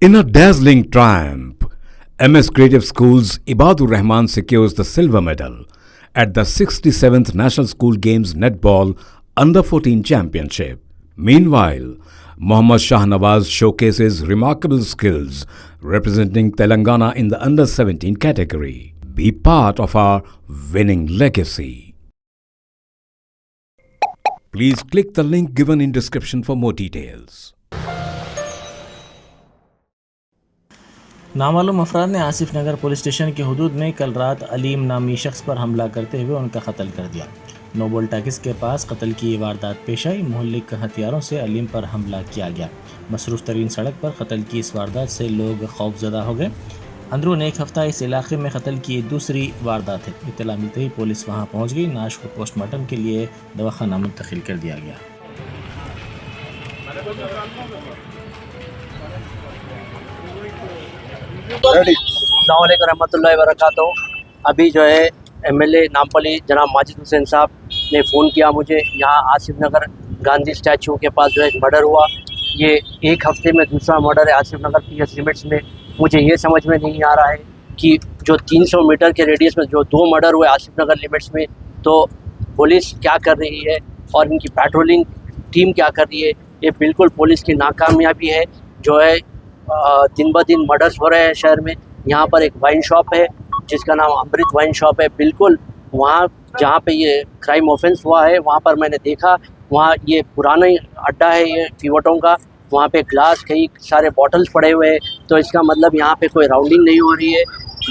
In a dazzling triumph, MS Creative School's Ibadur Rahman secures the silver medal at the 67th National School Games Netball Under-14 Championship. Meanwhile, Mohammad Shah Nawaz showcases remarkable skills representing Telangana in the Under-17 category. Be part of our winning legacy. Please click the link given in description for more details. नामालूम अफराद ने आसिफ नगर police station की हदूद में कल रात अलीम नामी शख्स पर हमला करते हुए उनका कत्ल कर दिया। नोबल टाकिस के पास कत्ल की ये वारदात पेश आई। मोहल्लिक हथियारों से अलीम पर हमला किया गया। मसरूफ़ तरीन सड़क पर कत्ल की इस वारदात से लोग खौफजदा हो गए। अंदरून एक हफ्ता इस इलाके में कत्ल की दूसरी वारदात है। इत्तला मिलते ही पुलिस वहाँ पहुँच गई। नाश को पोस्टमार्टम के लिए दवाखाना मुंतकिल कर दिया गया। अस्सलाम वालेकुम रहमतुल्लाहि व बरकातहू। अभी जो है एमएलए नामपली जनाब माजिद हुसैन साहब ने फ़ोन किया मुझे, यहाँ आसिफ नगर गांधी स्टैचू के पास जो है एक मर्डर हुआ। ये एक हफ्ते में दूसरा मर्डर है आसिफ नगर पीएस लिमिट्स में। मुझे ये समझ में नहीं आ रहा है कि जो 300 मीटर के रेडियस में जो 2 मर्डर हुए आसिफ नगर लिमिट्स में, तो पुलिस क्या कर रही है और इनकी पेट्रोलिंग टीम क्या कर रही है। ये बिल्कुल पुलिस की नाकामयाबी है। जो है दिन ब दिन मर्डर्स हो रहे हैं शहर में। यहाँ पर एक वाइन शॉप है जिसका नाम अमृत वाइन शॉप है। बिल्कुल वहाँ जहाँ पे ये क्राइम ऑफेंस हुआ है वहाँ पर मैंने देखा, वहाँ ये पुराना ही अड्डा है ये फीवटों का। वहाँ पे ग्लास कई सारे बॉटल्स पड़े हुए हैं, तो इसका मतलब यहाँ पे कोई राउंडिंग नहीं हो रही है।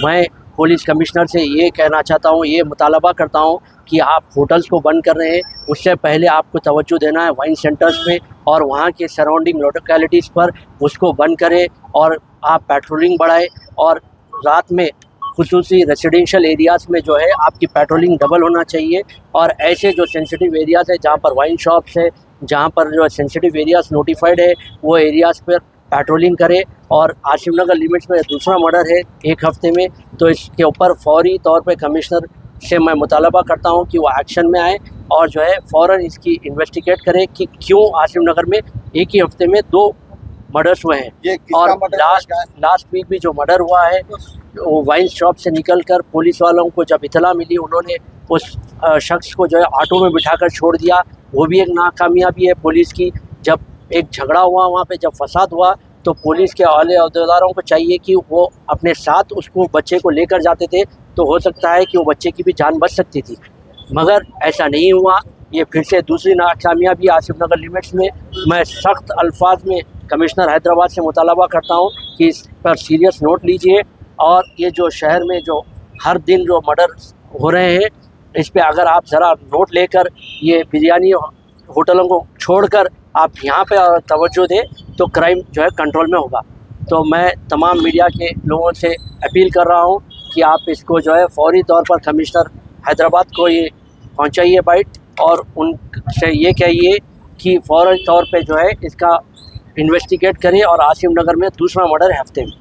मैं पुलिस कमिश्नर से ये कहना चाहता हूँ, ये मुतालबा करता हूँ कि आप होटल्स को बंद कर रहे हैं, उससे पहले आपको तवज्जो देना है वाइन सेंटर्स में और वहाँ के सराउंडिंग लोकेलिटीज़ पर, उसको बंद करें और आप पेट्रोलिंग बढ़ाएं। और रात में खुसूसी रेसिडेंशियल एरियाज़ में जो है आपकी पेट्रोलिंग डबल होना चाहिए। और ऐसे जो सेंसिटिव एरियाज़ है जहाँ पर वाइन शॉप्स है, जहाँ पर जो सेंसिटिव एरियाज़ नोटिफाइड है, वो एरियाज़ पर पेट्रोलिंग करें। और आसिफ नगर लिमिट्स में दूसरा मर्डर है एक हफ्ते में, तो इसके ऊपर फौरी तौर पे कमिश्नर से मैं मुतालबा करता हूँ कि वो एक्शन में आए और जो है फ़ौरन इसकी इन्वेस्टिगेट करें कि क्यों आसिफ नगर में एक ही हफ्ते में 2 मर्डर्स हुए हैं। और लास्ट वीक भी जो मर्डर हुआ है वो वाइन शॉप से निकलकर पुलिस वालों को जब इतला मिली, उन्होंने उस शख्स को जो है ऑटो में बिठाकर छोड़ दिया। वो भी एक नाकामयाबी है पुलिस की। जब एक झगड़ा हुआ वहाँ पे, जब फसाद हुआ, तो पुलिस के आले अहदेदारों को चाहिए कि वो अपने साथ उसको बच्चे को लेकर जाते थे, तो हो सकता है कि वो बच्चे की भी जान बच सकती थी, मगर ऐसा नहीं हुआ। ये फिर से दूसरी नाकामयाबी आसिफ नगर लिमिट्स में। मैं सख्त अल्फाज में कमिश्नर हैदराबाद से मुतालबा करता हूँ कि इस पर सीरियस नोट लीजिए और ये जो शहर में जो हर दिन जो मर्डर हो रहे हैं, इस पर अगर आप ज़रा नोट लेकर ये बिरयानी होटलों को छोड़कर आप यहाँ पे तवज्जो दें तो क्राइम जो है कंट्रोल में होगा। तो मैं तमाम मीडिया के लोगों से अपील कर रहा हूँ कि आप इसको जो है फौरी तौर पर कमिश्नर हैदराबाद को ये पहुँचाइए बाइट, और उनसे ये कहिए कि फौरी तौर पे जो है इसका इन्वेस्टिगेट करें और आसिफ नगर में दूसरा मर्डर है हफ्ते में।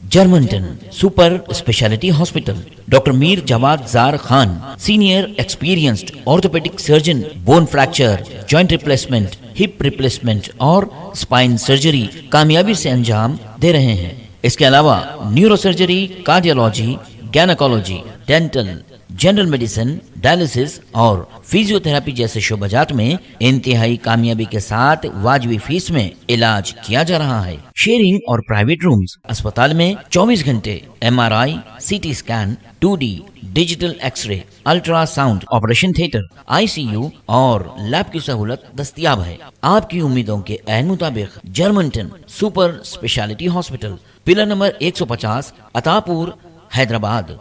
Germanten super speciality hospital, doctor Mir Jawad Zar Khan, senior experienced orthopaedic surgeon, bone fracture, joint replacement, hip replacement और स्पाइन सर्जरी कामयाबी से अंजाम दे रहे हैं। इसके अलावा neuro surgery, cardiology, gynaecology, dental, general medicine, dialysis और फिजियोथेरेपी जैसे शोबाजात में इंतहाई कामयाबी के साथ वाजिबी फीस में इलाज किया जा रहा है। शेयरिंग और प्राइवेट रूम्स, अस्पताल में 24 घंटे MRI, CT scan, 2D digital x-ray, ultrasound, operation theatre, ICU और लैब की सहूलत दस्तयाब है। आपकी उम्मीदों के ऐन मुताबिक Germanten super speciality hospital, pillar number 150, Attapur, Hyderabad.